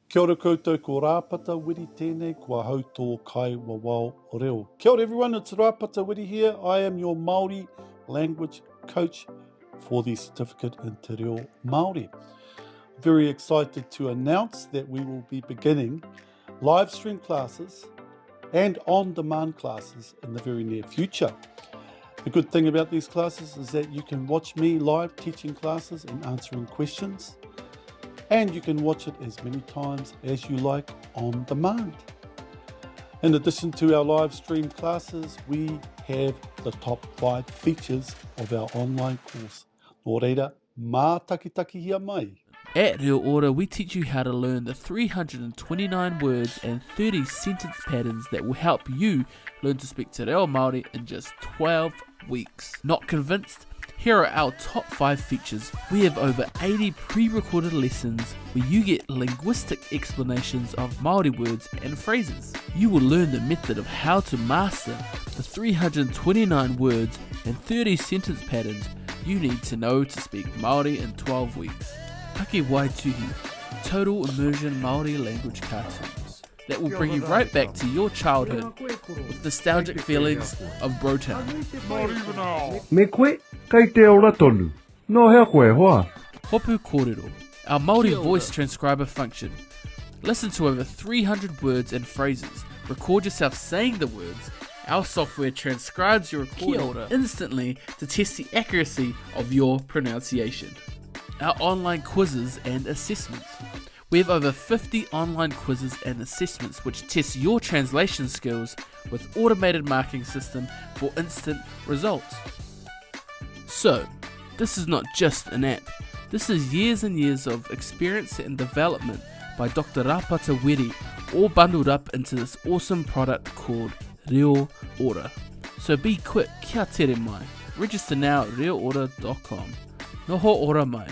Kia ora koutou, ko Rāpata Wiri tēnei, kua hautō kai wawao reo. Kia ora everyone, it's Rāpata Wiri here. I am your Māori language coach for the certificate in Te Reo Māori. Very excited to announce that we will be beginning live stream classes and on-demand classes in the very near future. The good thing about these classes is that you can watch me live teaching classes and answering questions, and you can watch it as many times as you like on demand. In addition to our live stream classes, we have the top 5 features of our online course. Nō reira, mā takitaki hia mai. At Reo Ora, we teach you how to learn the 329 words and 30 sentence patterns that will help you learn to speak Te Reo Māori in just 12 weeks. Not convinced? Here are our top 5 features. We have over 80 pre-recorded lessons where you get linguistic explanations of Māori words and phrases. You will learn the method of how to master the 329 words and 30 sentence patterns you need to know to speak Māori in 12 weeks. Take Waituhi, total immersion Māori language cartoons that will bring you right back to your childhood with nostalgic feelings of Brotown. Me koe, kai te ora tonu. No hea koe hoa. Hopu kōrero, our Māori voice transcriber function. Listen to over 300 words and phrases. Record yourself saying the words. Our software transcribes your recording instantly to test the accuracy of your pronunciation. Our online quizzes and assessments. We have over 50 online quizzes and assessments which test your translation skills with automated marking system for instant results. So, this is not just an app. This is years and years of experience and development by Dr Rāpata Wiri, all bundled up into this awesome product called Reo Ora. So be quick, kia tere mai. Register now at reoora.com. Noho ora mai.